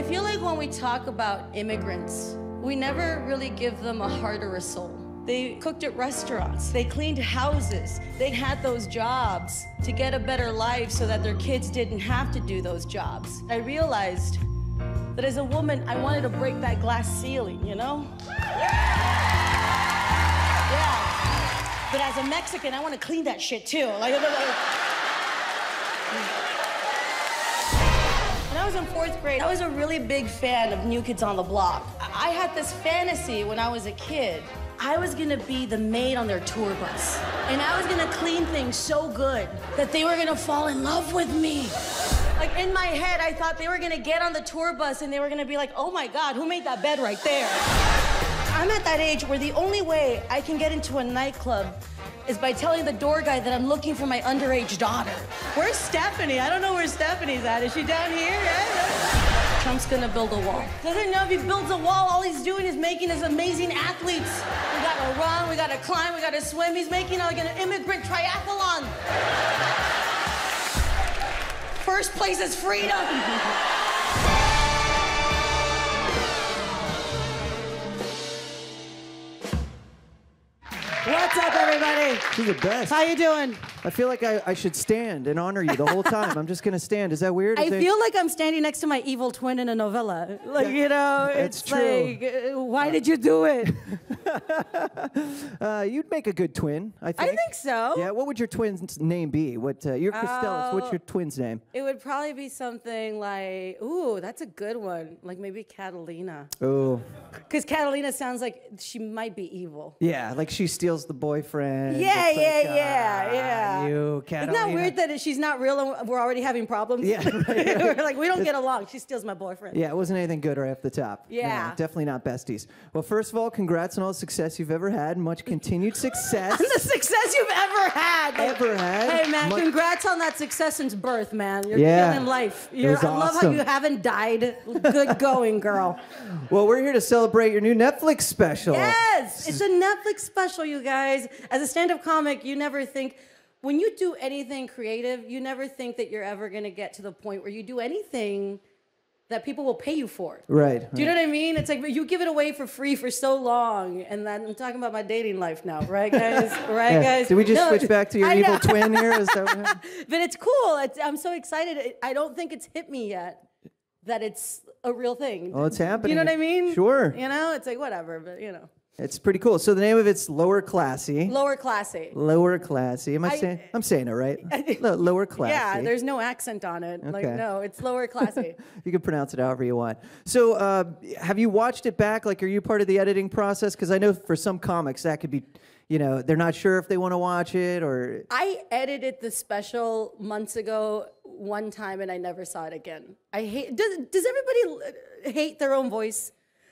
feel like when we talk about immigrants, we never really give them a heart or a soul. They cooked at restaurants, they cleaned houses, they had those jobs to get a better life so that their kids didn't have to do those jobs. I realized that as a woman, I wanted to break that glass ceiling, you know? Yeah. But as a Mexican, I want to clean that shit too. When I was in 4th grade, I was a really big fan of New Kids on the Block. I had this fantasy when I was a kid. I was gonna be the maid on their tour bus. And I was gonna clean things so good that they were gonna fall in love with me. Like in my head, I thought they were gonna get on the tour bus and they were gonna be like, oh my God, who made that bed right there? I'm at that age where the only way I can get into a nightclub is by telling the door guy that I'm looking for my underage daughter. Where's Stephanie? I don't know where Stephanie's at. Is she down here? Yeah. Trump's gonna build a wall. Doesn't know if he builds a wall, all he's doing is making us amazing athletes. We gotta run, we gotta climb, we gotta swim. He's making like an immigrant triathlon. First place is freedom. What's up, everybody? She's the best. How you doing? I feel like I should stand and honor you the whole time. I'm just gonna stand. Is that weird? I feel like I'm standing next to my evil twin in a novella. Like, you know, That's it's true. like, why did you do it? You'd make a good twin, I think. I think so. Yeah. What would your twin's name be? What? You're Cristela. What's your twin's name? It would probably be something like, ooh, that's a good one. Like maybe Catalina. Oh. Because Catalina sounds like she might be evil. Yeah, like she steals the boyfriend. Yeah, It's like, yeah. You, Catalina. Isn't that weird that she's not real and we're already having problems? Yeah. We're like, we don't get along. She steals my boyfriend. Yeah, it wasn't anything good right off the top. Yeah. Definitely not besties. Well, first of all, congrats on all the success you've ever had. Much continued success. The success you've ever had. Ever had. Hey, man, congrats on that success since birth, man. You're killing life. It was I love how awesome. you haven't died. Good going, girl. Well, we're here to celebrate your new Netflix special. Yes, it's a Netflix special, you guys. As a stand-up comic, you never think, when you do anything creative, you never think that you're ever going to get to the point where you do anything that people will pay you for. Right. Do you know what I mean? It's like you give it away for free for so long, and then I'm talking about my dating life now, right, guys? Right, guys? Did we just switch back to your I evil know. twin here? Is that what But it's cool. I'm so excited. I don't think it's hit me yet that it's a real thing. Well, it's happening. You know what I mean? Sure. You know, it's like whatever, but you know. It's pretty cool. So the name of it's Lower Classy. Lower classy. Lower Classy. Am I saying? I'm saying it right. Lower Classy. Yeah, there's no accent on it. Like, Okay. no, it's Lower Classy. You can pronounce it however you want. So have you watched it back? Like, are you part of the editing process? Because I know for some comics that could be, you know, they're not sure if they want to watch it or. I edited the special months ago one time and I never saw it again. I hate. Does everybody hate their own voice?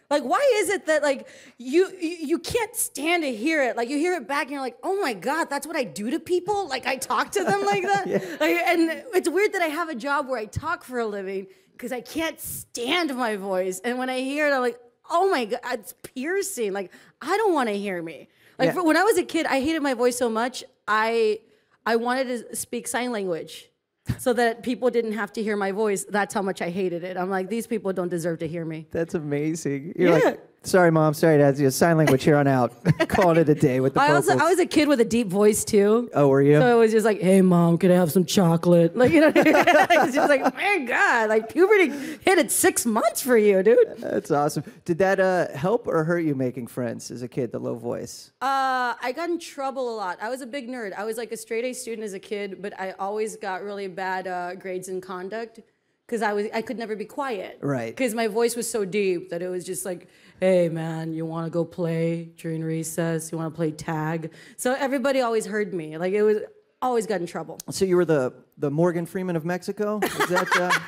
Like, why is it that, like, you can't stand to hear it? Like, you hear it back and you're like, oh, my God, that's what I do to people? Like, I talk to them like that? Yeah. Like, and it's weird that I have a job where I talk for a living because I can't stand my voice. And when I hear it, I'm like, oh, my God, it's piercing. Like, I don't want to hear me. Like, Yeah. when I was a kid, I hated my voice so much, I wanted to speak sign language. So that people didn't have to hear my voice. That's how much I hated it. I'm like, these people don't deserve to hear me. That's amazing. You're like, sorry, Mom, sorry, Dad. Sign language here on out. Calling it a day with the vocals. I was a kid with a deep voice too. Oh, were you? So it was just like, hey, Mom, can I have some chocolate? Like, you know, it's just like, my God, like puberty hit at 6 months for you, dude. That's awesome. Did that help or hurt you making friends as a kid, the low voice? I got in trouble a lot. I was a big nerd. I was like a straight A student as a kid, but I always got really bad grades in conduct because I could never be quiet. Right. Because my voice was so deep that it was just like, hey, man, you want to go play during recess? You want to play tag? So everybody always heard me. Like, it was always got in trouble. So you were the Morgan Freeman of Mexico? Is that...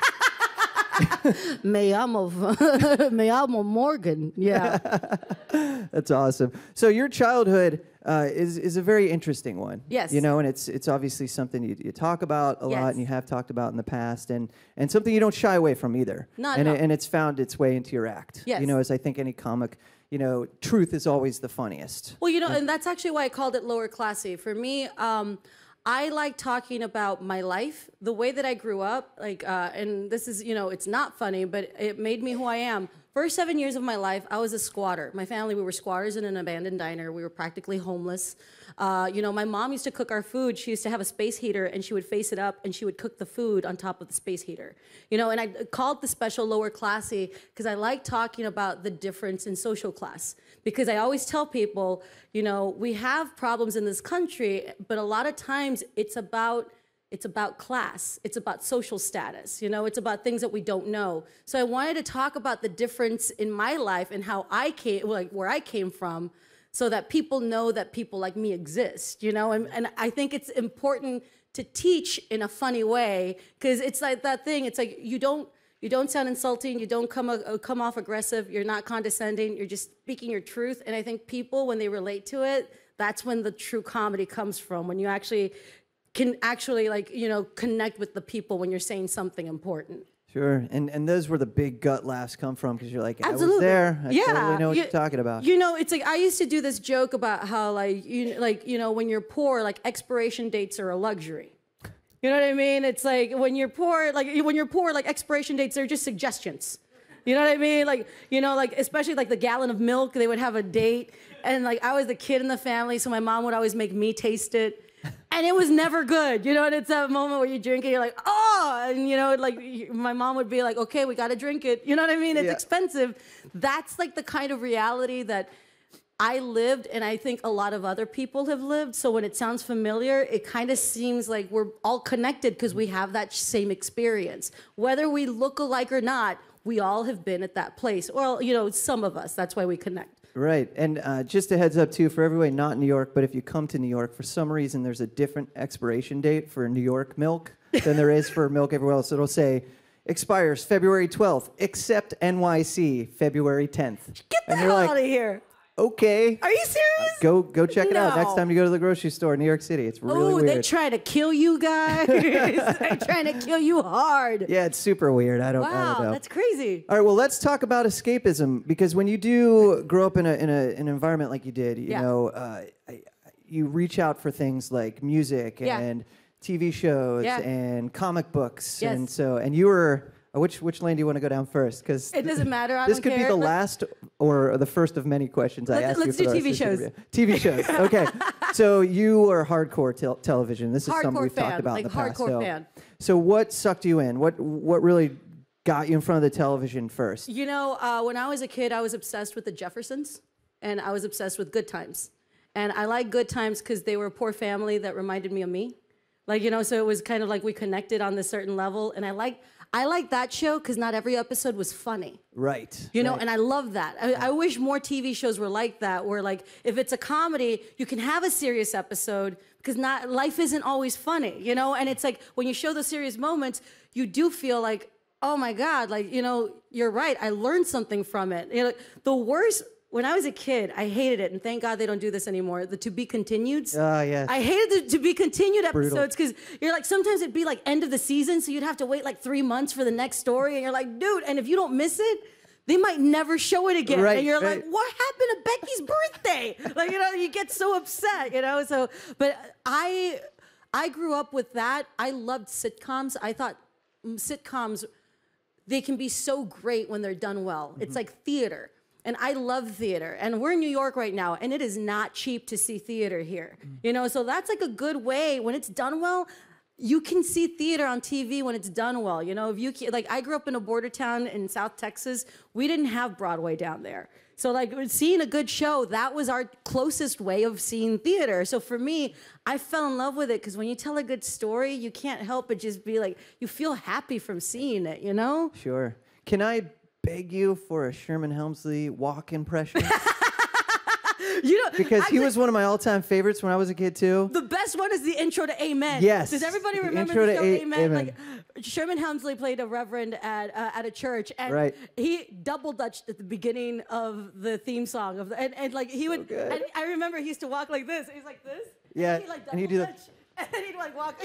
Me llamo Morgan. Yeah. That's awesome. So your childhood is a very interesting one. Yes. You know, and it's obviously something you talk about a lot, and you have talked about in the past, and something you don't shy away from either. Not at all. And it's found its way into your act. Yes. You know, as I think any comic, you know, truth is always the funniest. Well, you know, and that's actually why I called it Lower Classy. For me, I like talking about my life, the way that I grew up, like, and this is, it's not funny, but it made me who I am. First 7 years of my life, I was a squatter. My family, we were squatters in an abandoned diner. We were practically homeless. My mom used to cook our food. She used to have a space heater, and she would face it up, and she would cook the food on top of the space heater. And I called the special lower classy because I like talking about the difference in social class. Because I always tell people, we have problems in this country, but a lot of times it's about class. It's about social status. It's about things that we don't know. So I wanted to talk about the difference in my life and how I came, like where I came from, so that people know that people like me exist, And I think it's important to teach in a funny way, because it's like that thing. It's like you don't sound insulting. You don't come off aggressive. You're not condescending. You're just speaking your truth. And I think people, when they relate to it, that's when the true comedy comes from. When you can connect with the people when you're saying something important. Sure, and those where the big gut laughs come from, because you're like, Absolutely. I was there. I totally know what you're talking about. It's like I used to do this joke about how when you're poor, like expiration dates are a luxury. You know what I mean? It's like when you're poor, like expiration dates are just suggestions. You know what I mean? Especially like the gallon of milk, they would have a date, and like I was the kid in the family, so my mom would always make me taste it. And it was never good, and it's that moment where you drink it, you're like, oh, and my mom would be like, okay, we got to drink it. You know what I mean? It's expensive. That's like the kind of reality that I lived, and I think a lot of other people have lived. So when it sounds familiar, it kind of seems like we're all connected because we have that same experience. Whether we look alike or not, we all have been at that place. Well, some of us, that's why we connect. Right, and just a heads up too, for everyone not in New York, but if you come to New York, for some reason there's a different expiration date for New York milk than there is for milk everywhere else. It'll say, expires February 12th, except NYC, February 10th. Get the hell out of here. Okay. Are you serious? Go check it out next time you go to the grocery store in New York City. It's really weird. They try to kill you guys. They're trying to kill you hard. Yeah, it's super weird. I don't know. Wow, that's crazy. All right, well, let's talk about escapism, because when you do grow up in an environment like you did, you reach out for things like music and TV shows and comic books, and you were. Which lane do you want to go down first? Because it doesn't matter. This could be the last or the first of many questions I ask you. Let's do TV shows. TV shows. Okay. So you are hardcore television. This is something we've talked about in the past. Hardcore fan. So what sucked you in? What really got you in front of the television first? When I was a kid, I was obsessed with the Jeffersons, and I was obsessed with Good Times. And I like Good Times because they were a poor family that reminded me of me. So it was kind of like we connected on this certain level. And I like that show because not every episode was funny. Right. And I love that. I wish more TV shows were like that, where like if it's a comedy, you can have a serious episode because life isn't always funny, And it's like when you show the serious moments, you do feel like, oh my God, you're right. I learned something from it. The worst. When I was a kid, I hated it, and thank God they don't do this anymore. The To Be Continueds. Yes. I hated the To Be Continued episodes because you're like, sometimes it'd be like end of the season, so you'd have to wait like 3 months for the next story, and you're like, dude, and if you don't miss it, they might never show it again. Right, and you're like, what happened to Becky's birthday? You get so upset, So, but I grew up with that. I loved sitcoms. I thought sitcoms, they can be so great when they're done well. Mm-hmm. It's like theater. And I love theater. And we're in New York right now, and it is not cheap to see theater here. So that's like a good way. When it's done well, you can see theater on TV when it's done well. If I grew up in a border town in South Texas. We didn't have Broadway down there. So seeing a good show, that was our closest way of seeing theater. So for me, I fell in love with it because when you tell a good story, you can't help but just be like, you feel happy from seeing it, Sure. Can I beg you for a Sherman Hemsley walk impression? Because he was one of my all-time favorites when I was a kid too. The best one is the intro to Amen. Yes. Does everybody remember the show Amen? Sherman Hemsley played a reverend at a church, and he double dutched at the beginning of the theme song and he would. So and I remember he used to walk like this. He's like this. Yeah. And he'd do that. And then he'd walk.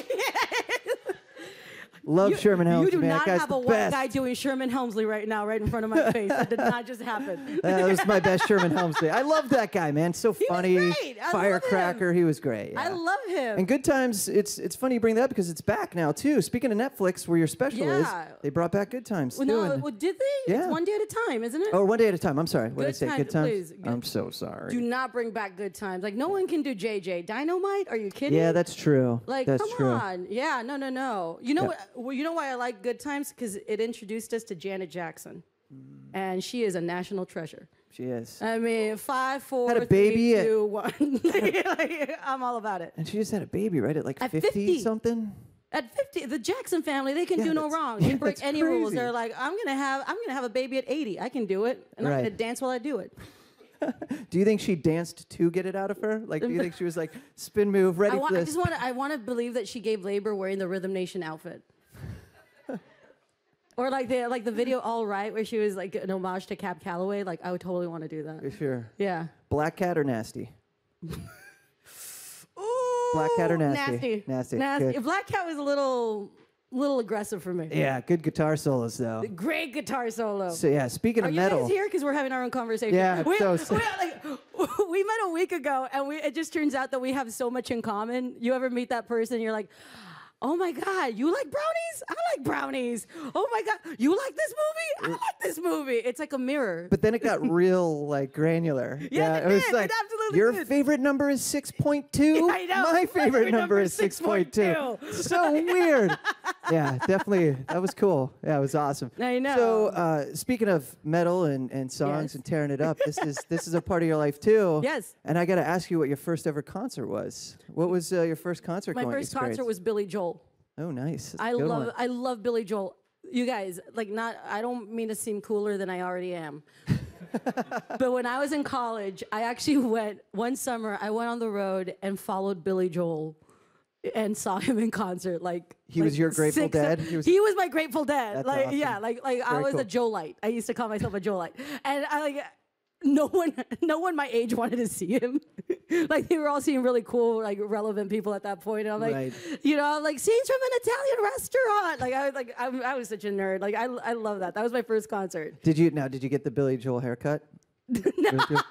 Love Sherman Helmsley. You do man. not That guy's have the a white best. guy doing Sherman Helmsley right now, right in front of my face. That did not just happen. That was my best Sherman Helmsley. I love that guy, man. So funny. was great. I love Firecracker. him. He was great. Yeah. I love him. And Good Times, it's funny you bring that up because it's back now, too. Speaking of Netflix, where your special is, they brought back Good Times. Well, did they? Yeah. It's one day at a time, isn't it? Oh, one day at a time. I'm sorry. What did I say? Good Times? Please. I'm so sorry. Do not bring back Good Times. Like, no one can do JJ. Dynamite? Are you kidding? Yeah, that's true. Like, that's come true. on. Yeah, no. You know what? Well, you know why I like Good Times? Because it introduced us to Janet Jackson. And she is a national treasure. She is. I mean, 5, 4, Had a baby 3, 2, 1. Like, I'm all about it. And she just had a baby, right? At 50 something? At 50, the Jackson family, they can do no wrong. They break any rules. They're like, I'm gonna have a baby at 80. I can do it, and I'm gonna dance while I do it. Do you think she danced to get it out of her? Like, do you think she was like, spin move, ready for this? I want to believe that she gave labor wearing the Rhythm Nation outfit. Or like the video All Right, where she was like an homage to Cab Calloway. Like, I would totally want to do that. For sure. Yeah. Black Cat or Nasty? Ooh, Black Cat or Nasty? Nasty. Good. Black Cat was a little aggressive for me. Yeah, good guitar solos though. Great guitar solo. So yeah, speaking of metal. Are you guys here? Because we're having our own conversation. Yeah, we met a week ago, and it just turns out that we have so much in common. You ever meet that person, you're like, oh my God, you like brownies? I like brownies. Oh my God, you like this movie? I like this movie. It's like a mirror. But then it got real like granular. Yeah, it was like, it absolutely your did. favorite number is 6.2. I know. My favorite number is 6.2. So weird. Yeah, definitely. That was cool. Yeah, it was awesome. I know. So speaking of metal and songs and tearing it up, this is a part of your life too. Yes. And I got to ask you what your first ever concert was. What was your first concert My going first experience? concert was Billy Joel. Oh, nice. That's I a good one. love Billy Joel. You guys, I don't mean to seem cooler than I already am. But when I was in college, I actually went on the road and followed Billy Joel and saw him in concert. He was your Grateful Dead? He was my Grateful Dead. That's like, awesome. yeah, I was cool. a Joelite. I used to call myself a Joelite. And no one my age wanted to see him. They were all seeing really cool, relevant people at that point. And I'm like, I'm like, scenes from an Italian restaurant. I was such a nerd. I love that. That was my first concert. Did you get the Billy Joel haircut? No.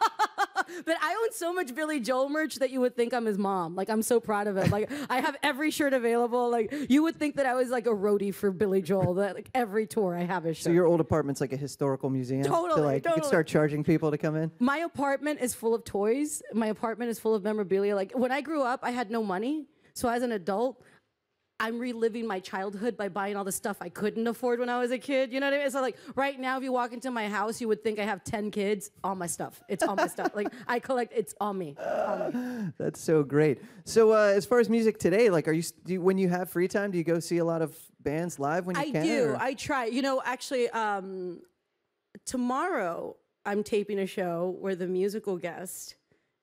But I own so much Billy Joel merch that you would think I'm his mom. I'm so proud of it. I have every shirt available. You would think that I was a roadie for Billy Joel. That every tour I have his shirt. So your old apartment's like a historical museum? Totally, You could start charging people to come in? My apartment is full of toys. My apartment is full of memorabilia. When I grew up, I had no money. So as an adult, I'm reliving my childhood by buying all the stuff I couldn't afford when I was a kid. You know what I mean? So right now, if you walk into my house, you would think I have 10 kids. All my stuff. It's all my stuff. I collect. It's all me. All me. That's so great. So as far as music today, when you have free time, do you go see a lot of bands live when you can? I do. Or? I try. Actually, tomorrow I'm taping a show where the musical guest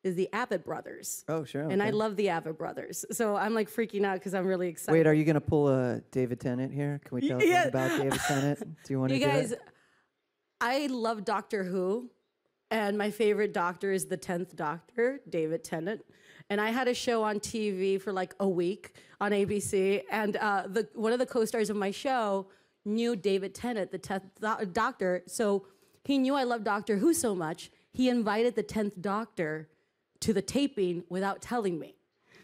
is the Avett Brothers. Oh, sure. Okay. And I love the Avett Brothers. So I'm freaking out because I'm really excited. Wait, are you going to pull a David Tennant here? Can we tell them about David Tennant? Do you want to do guys, it? I love Doctor Who, and my favorite doctor is the 10th Doctor, David Tennant. And I had a show on TV for a week on ABC, and one of the co-stars of my show knew David Tennant, the 10th Doctor, so he knew I loved Doctor Who so much, he invited the 10th Doctor to the taping without telling me.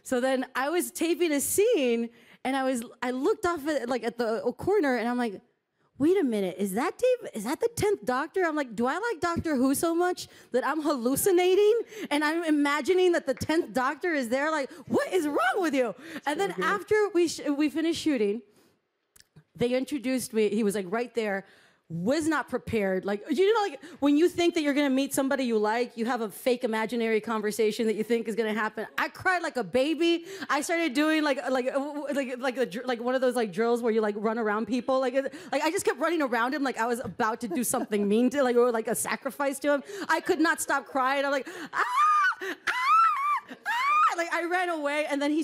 So then I was taping a scene, and I looked off at the corner, and I'm like, wait a minute, is that Dave? Is that the 10th Doctor? I'm like, do I like Doctor Who so much that I'm hallucinating and I'm imagining that the 10th Doctor is there? What is wrong with you? And then after we finished shooting, they introduced me. He was right there. Was not prepared. When you think that you're gonna meet somebody you like, you have a fake imaginary conversation that you think is gonna happen. I cried like a baby. I started doing like one of those drills where you run around people. I just kept running around him like I was about to do something mean to or a sacrifice to him. I could not stop crying. I'm like, ah, ah, ah. I ran away, and then he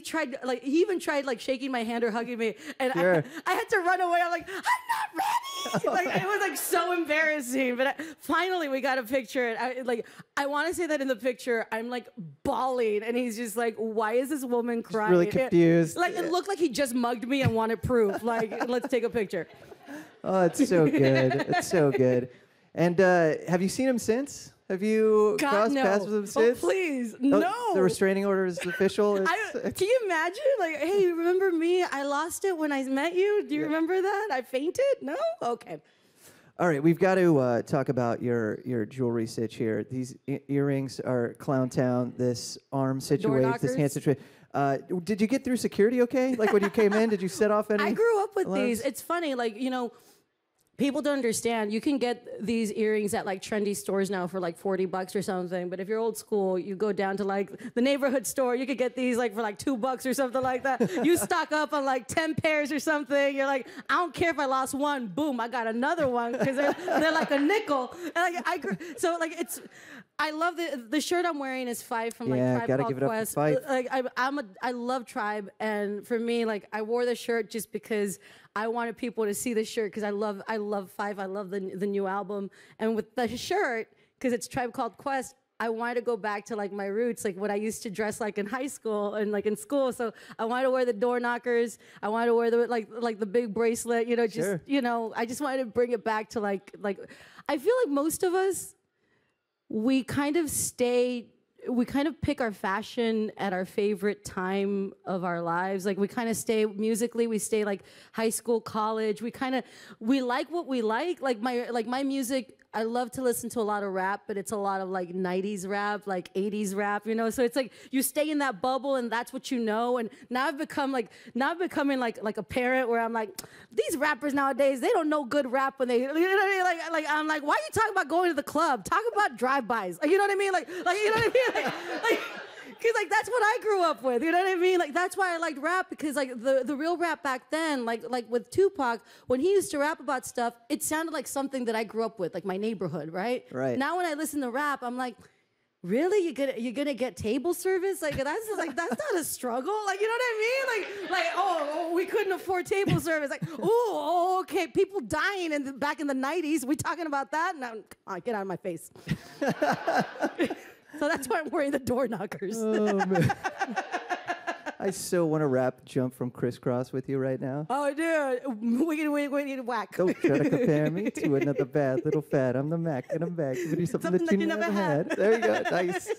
even tried shaking my hand or hugging me, and I had to run away. I'm like, I'm not ready. Like, it was like so embarrassing. But finally, we got a picture. And I want to say that in the picture, I'm like bawling, and he's just like, "Why is this woman crying?" Really confused. It looked like he just mugged me and wanted proof. Like, let's take a picture. Oh, it's so good. It's so good. And have you seen him since? Have you crossed paths with him since? Oh, please, no. The restraining order is official. Can you imagine? Like, hey, remember me? I lost it when I met you. Do you remember that? I fainted? No? Okay. All right, we've got to talk about your jewelry sitch here. These earrings are Clown Town. This arm situation, this hand situation. Did you get through security okay? Like when you came in, did you set off any? I grew up with alarms? these. It's funny, like, you know, people don't understand. You can get these earrings at like trendy stores now for like $40 or something. But if you're old school, you go down to like the neighborhood store. You could get these like for like $2 or something like that. You stock up on like 10 pairs or something. You're like, I don't care if I lost one. Boom, I got another one because they're like a nickel. And like so like it's. I love the shirt I'm wearing is Five from like Tribe gotta Called give it up Quest. for Five. Like I love Tribe, and for me, like I wore the shirt just because I wanted people to see the shirt because I love Five. I love the new album, and with the shirt because it's Tribe Called Quest. I wanted to go back to like my roots, like what I used to dress like in high school and like in school. So I wanted to wear the door knockers. I wanted to wear the like the big bracelet. You know, just you know, I just wanted to bring it back to like I feel like most of us. We kind of pick our fashion at our favorite time of our lives. Like we kind of stay musically, we stay like high school, college. We like what we like. Like my music, I love to listen to a lot of rap, but it's a lot of like 90s rap, like 80s rap, you know? So it's like you stay in that bubble and that's what you know. And now I've becoming like a parent where I'm like, these rappers nowadays, they don't know good rap when they, you know what I mean? Like I'm like, why are you talking about going to the club? Talk about drive-bys. Like, you know what I mean? Like you know what I mean? Like because like that's what I grew up with, you know what I mean? Like that's why I liked rap because like the real rap back then, like with Tupac, when he used to rap about stuff, it sounded like something that I grew up with, like my neighborhood, right? Right. Now when I listen to rap, I'm like, really? You're gonna get table service? Like that's not a struggle. Like you know what I mean? Like oh we couldn't afford table service. Like oh okay, people dying back in the 90s. We talking about that? Now come on, get out of my face. So that's why I'm wearing the door knockers. Oh, man. I so want to rap Jump from Crisscross with you right now. Oh, dude. We need to whack. Don't try to compare me to another bad little fat. I'm the Mac and I'm back. Give you something that you never had. There you go. Nice.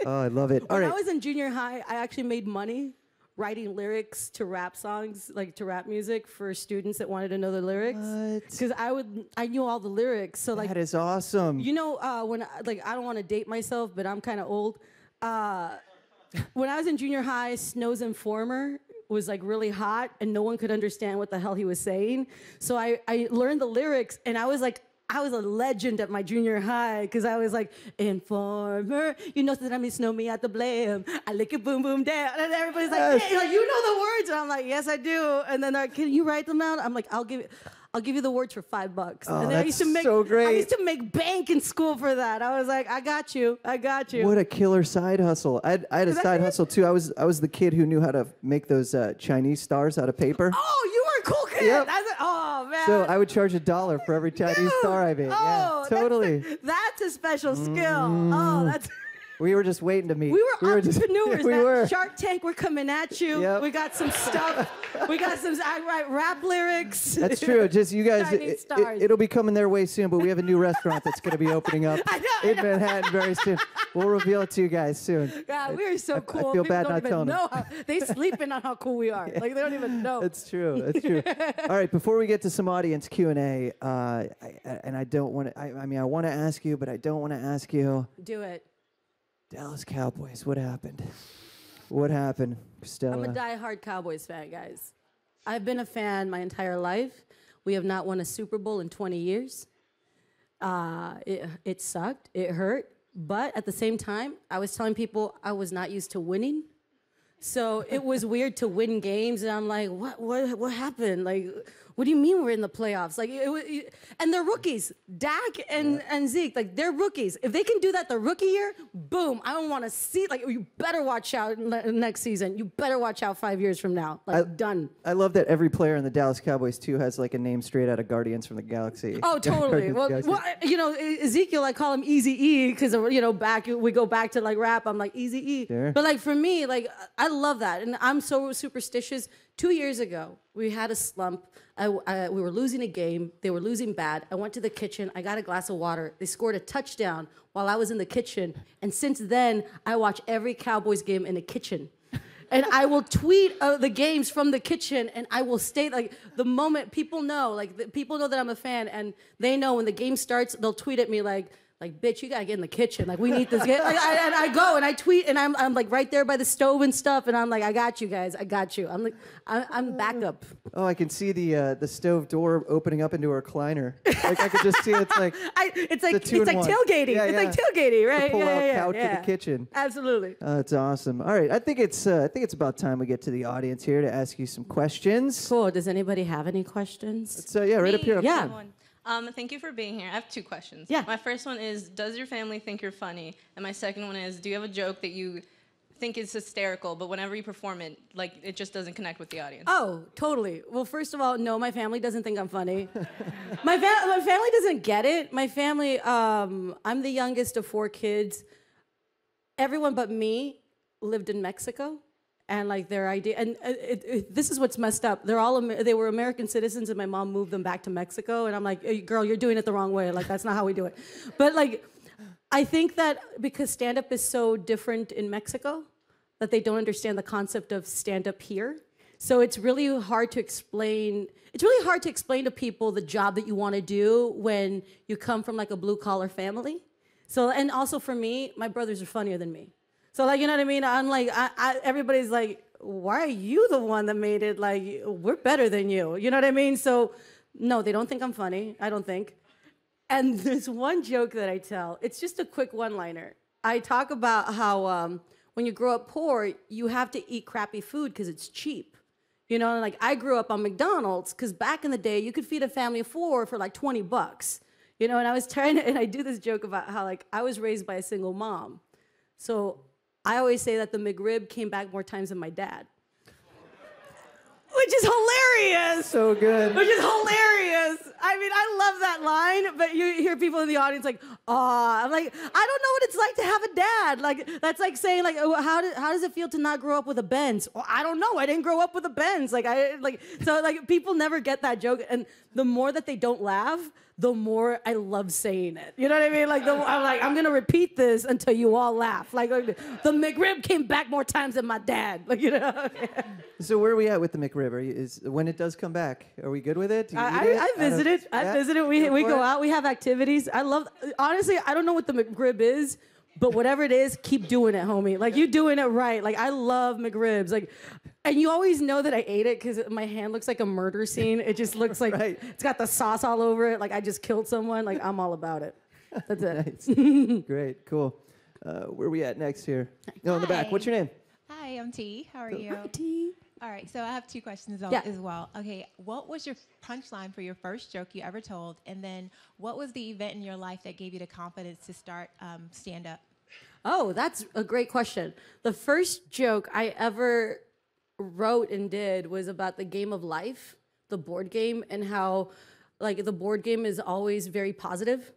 Oh, I love it. All right. When I was in junior high, I actually made money writing lyrics to rap songs, like to rap music for students that wanted to know the lyrics. Because I knew all the lyrics. So like that is awesome. You know, when I don't want to date myself, but I'm kind of old. When I was in junior high, Snow's Informer was like really hot, and no one could understand what the hell he was saying. So I learned the lyrics, and I was a legend at my junior high because I was like, Informer, you know that I mean snow me at the blame. I lick it boom boom down. And everybody's like, hey, like, you know the words. And I'm like, yes, I do. And then they're like, can you write them out? I'm like, I'll give you the words for $5. Oh, and then that's so great. I used to make bank in school for that. I was like, I got you. What a killer side hustle. I had a side hustle too. I was the kid who knew how to make those Chinese stars out of paper. Oh, you were a cool kid. Yep. Oh, man. So I would charge $1 for every Chinese star I made. Oh, yeah, totally. That's a special skill. Oh, that's... We were just waiting to meet. We were entrepreneurs. We were. Shark Tank, we're coming at you. Yep. We got some stuff. We got some. I write rap lyrics. That's true. Just you guys, it'll be coming their way soon. But we have a new restaurant that's going to be opening up in Manhattan very soon. We'll reveal it to you guys soon. God, we are so cool. I feel bad not telling them. They sleeping on how cool we are. Like they don't even know. That's true. That's true. All right. Before we get to some audience Q&A, and I don't want to. I mean, I want to ask you, but I don't want to ask you. Do it. Dallas Cowboys. What happened? What happened, Cristela? I'm a diehard Cowboys fan, guys. I've been a fan my entire life. We have not won a Super Bowl in 20 years. It sucked. It hurt. But at the same time, I was telling people I was not used to winning. So it was weird to win games, and I'm like, what happened? Like, What do you mean we're in the playoffs? Like, and they're rookies. Dak and Zeke, like, they're rookies. If they can do that the rookie year, boom, I don't want to see, like, you better watch out next season. You better watch out 5 years from now. Like, done. I love that every player in the Dallas Cowboys, too, has, like, a name straight out of Guardians from the Galaxy. Oh, totally. Well, you know, Ezekiel, I call him Easy-E because, you know, we go back to, like, rap. I'm like, Easy-E. Sure. But, like, for me, like, I love that. And I'm so superstitious. 2 years ago, we had a slump. We were losing a game. They were losing bad. I went to the kitchen. I got a glass of water. They scored a touchdown while I was in the kitchen. And since then, I watch every Cowboys game in the kitchen. And I will tweet the games from the kitchen, and I will stay, like, the moment people know, like, people know that I'm a fan, and they know when the game starts, they'll tweet at me like, bitch, you gotta get in the kitchen. Like, we need this game. Like, and I go and I tweet, and I'm like right there by the stove and stuff, and I'm like, I got you guys, I got you. I'm like, I'm backup. Oh, I can see the stove door opening up into a recliner. Like, I could just see it's like it's like tailgating. Yeah, it's like tailgating, right? The pull-out couch in the kitchen. Absolutely. That's awesome. All right, I think it's about time we get to the audience here to ask you some questions. Cool. Does anybody have any questions? So right up here. Yeah. Thank you for being here. I have 2 questions. Yeah. My first one is, does your family think you're funny? And my second one is, do you have a joke that you think is hysterical, but whenever you perform it, like, it just doesn't connect with the audience? Oh, totally. Well, first of all, no, my family doesn't think I'm funny. my family doesn't get it. My family, I'm the youngest of 4 kids. Everyone but me lived in Mexico. And like their idea, and this is what's messed up. They were American citizens, and my mom moved them back to Mexico. And I'm like, hey, girl, you're doing it the wrong way. Like, that's not how we do it. But like, I think that because stand-up is so different in Mexico, that they don't understand the concept of stand-up here. So it's really hard to explain. It's really hard to explain to people the job that you want to do when you come from like a blue-collar family. So, and also for me, my brothers are funnier than me. So, like, you know what I mean? I'm like, everybody's like, why are you the one that made it? Like, we're better than you. You know what I mean? So, no, they don't think I'm funny. I don't think. And there's one joke that I tell. It's just a quick one-liner. I talk about how when you grow up poor, you have to eat crappy food because it's cheap. You know, like, I grew up on McDonald's because back in the day, you could feed a family of 4 for like $20. You know, and I was and I do this joke about how, like, I was raised by a single mom. So I always say that the McRib came back more times than my dad. Which is hilarious. So good. Which is hilarious. I mean, I love that line, but you hear people in the audience like, "Aw." I'm like, I don't know what it's like to have a dad. Like, that's like saying, like, oh, how does it feel to not grow up with a Benz? Well, I don't know. I didn't grow up with a Benz. So people never get that joke, and the more that they don't laugh, the more I love saying it. You know what I mean? Like, I'm gonna repeat this until you all laugh. Like the McRib came back more times than my dad. Like, you know. So where are we at with the McRib? When it does come back, are we good with it? I visited. I visited. We go out. We have activities. Honestly, I don't know what the McRib is, but whatever it is, keep doing it, homie. Like, you doing it right. Like, I love McRibs. Like, and you always know that I ate it because my hand looks like a murder scene. It just looks like It's got the sauce all over it. Like, I just killed someone. Like, I'm all about it. That's it. Nice. Great. Cool. Where are we at next here? No, in the back. What's your name? Hi, I'm T. How are you? Hi, T. All right, so I have 2 questions as well. Okay, what was your punchline for your first joke you ever told? And then what was the event in your life that gave you the confidence to start stand-up? Oh, that's a great question. The first joke I ever wrote and did was about the game of life, the board game, and how, like, the board game is always very positive.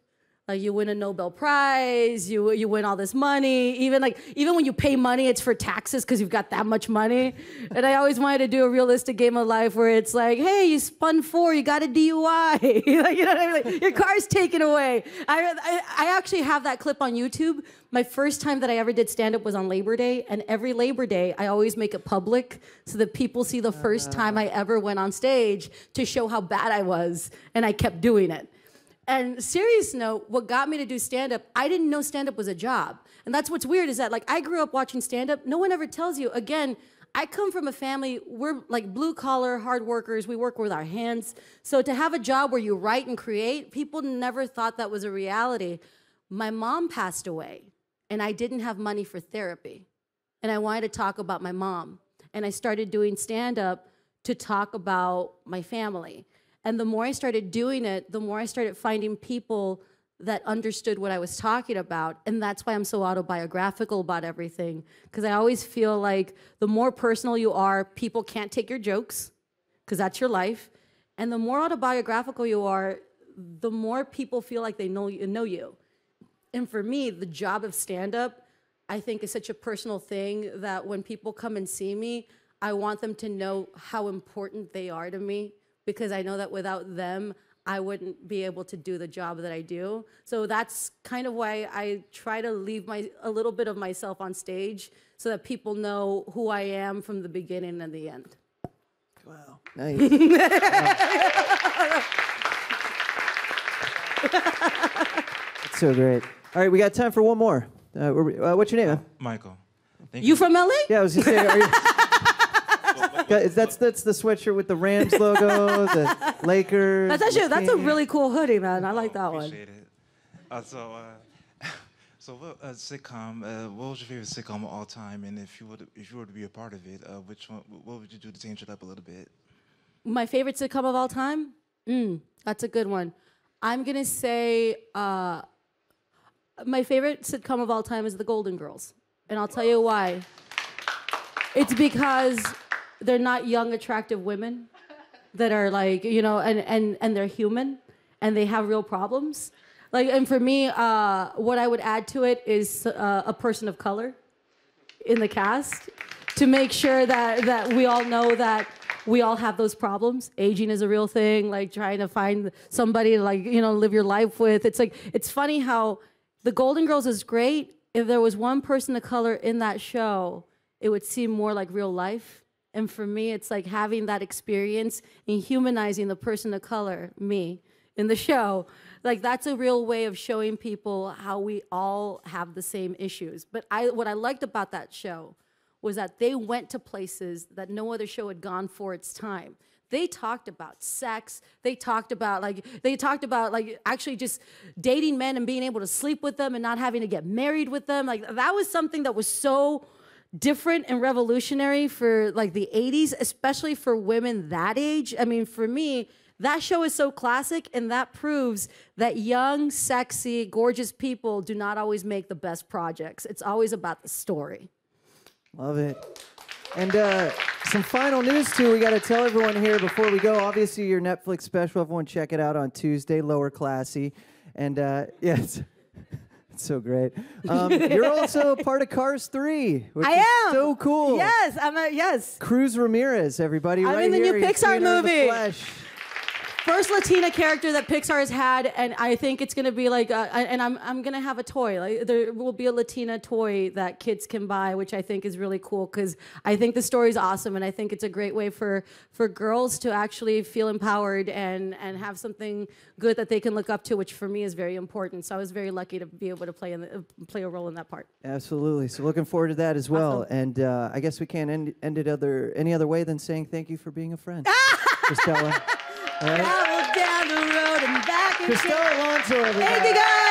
Like, you win a Nobel Prize, you win all this money. Even when you pay money, it's for taxes because you've got that much money. And I always wanted to do a realistic game of life where it's like, hey, you spun 4, you got a DUI. Like, you know what I mean? Like, your car's taken away. I actually have that clip on YouTube. My first time that I ever did stand-up was on Labor Day, and every Labor Day, I always make it public so that people see the first time I ever went on stage to show how bad I was, and I kept doing it. And serious note, what got me to do stand-up, I didn't know stand-up was a job. And that's what's weird is that, like, I grew up watching stand-up. No one ever tells you. Again, I come from a family, we're like blue-collar, hard workers. We work with our hands. So to have a job where you write and create, people never thought that was a reality. My mom passed away, and I didn't have money for therapy. And I wanted to talk about my mom. And I started doing stand-up to talk about my family. And the more I started doing it, the more I started finding people that understood what I was talking about. And that's why I'm so autobiographical about everything. Because I always feel like the more personal you are, people can't take your jokes, because that's your life. And the more autobiographical you are, the more people feel like they know you. And for me, the job of stand-up, I think, is such a personal thing that when people come and see me, I want them to know how important they are to me, because I know that without them, I wouldn't be able to do the job that I do. So that's kind of why I try to leave a little bit of myself on stage so that people know who I am from the beginning and the end. Wow. Nice. That's so great. All right, we got time for one more. What's your name? Michael. Thank You from LA? Yeah, I was just saying. Are you that's the sweatshirt with the Rams logo, the Lakers. That's a really cool hoodie, man. I like that one. Appreciate it. So what sitcom? What was your favorite sitcom of all time? And if you were to be a part of it, which one? What would you do to change it up a little bit? My favorite sitcom of all time? That's a good one. I'm gonna say my favorite sitcom of all time is The Golden Girls, and I'll tell you why. It's because they're not young, attractive women that are like, and they're human, and they have real problems. Like, and for me, what I would add to it is a person of color in the cast to make sure that we all know that we all have those problems. Aging is a real thing, like trying to find somebody to live your life with. It's like, it's funny how The Golden Girls is great. If there was one person of color in that show, it would seem more like real life. And for me, it's like having that experience and humanizing the person of color, me, in the show. Like, that's a real way of showing people how we all have the same issues. But what I liked about that show was that they went to places that no other show had gone for its time. They talked about sex. They talked about actually just dating men and being able to sleep with them and not having to get married with them. Like, that was something that was so different and revolutionary for like the 80s, especially for women that age. I mean, for me, that show is so classic, and that proves that young, sexy, gorgeous people do not always make the best projects. It's always about the story. Love it. And some final news, too. We got to tell everyone here before we go. Obviously, your Netflix special, everyone check it out on Tuesday, Lower Classy. And yes. It's so great. You're also part of Cars 3, which is so cool. Yes, yes. Cruz Ramirez, everybody. I'm right in the here. new Pixar movie. Flesh. First Latina character that Pixar has had, and I think it's gonna be like, and I'm gonna have a toy. Like, there will be a Latina toy that kids can buy, which I think is really cool, because I think the story's awesome, and I think it's a great way for girls to actually feel empowered and have something good that they can look up to, which for me is very important. So I was very lucky to be able to play a role in that part. Absolutely. So looking forward to that as well. Awesome. And I guess we can't end it any other way than saying thank you for being a friend, Cristela. All right. Travel down the road and back again. Cristela Alonzo, everybody. Thank you, guys.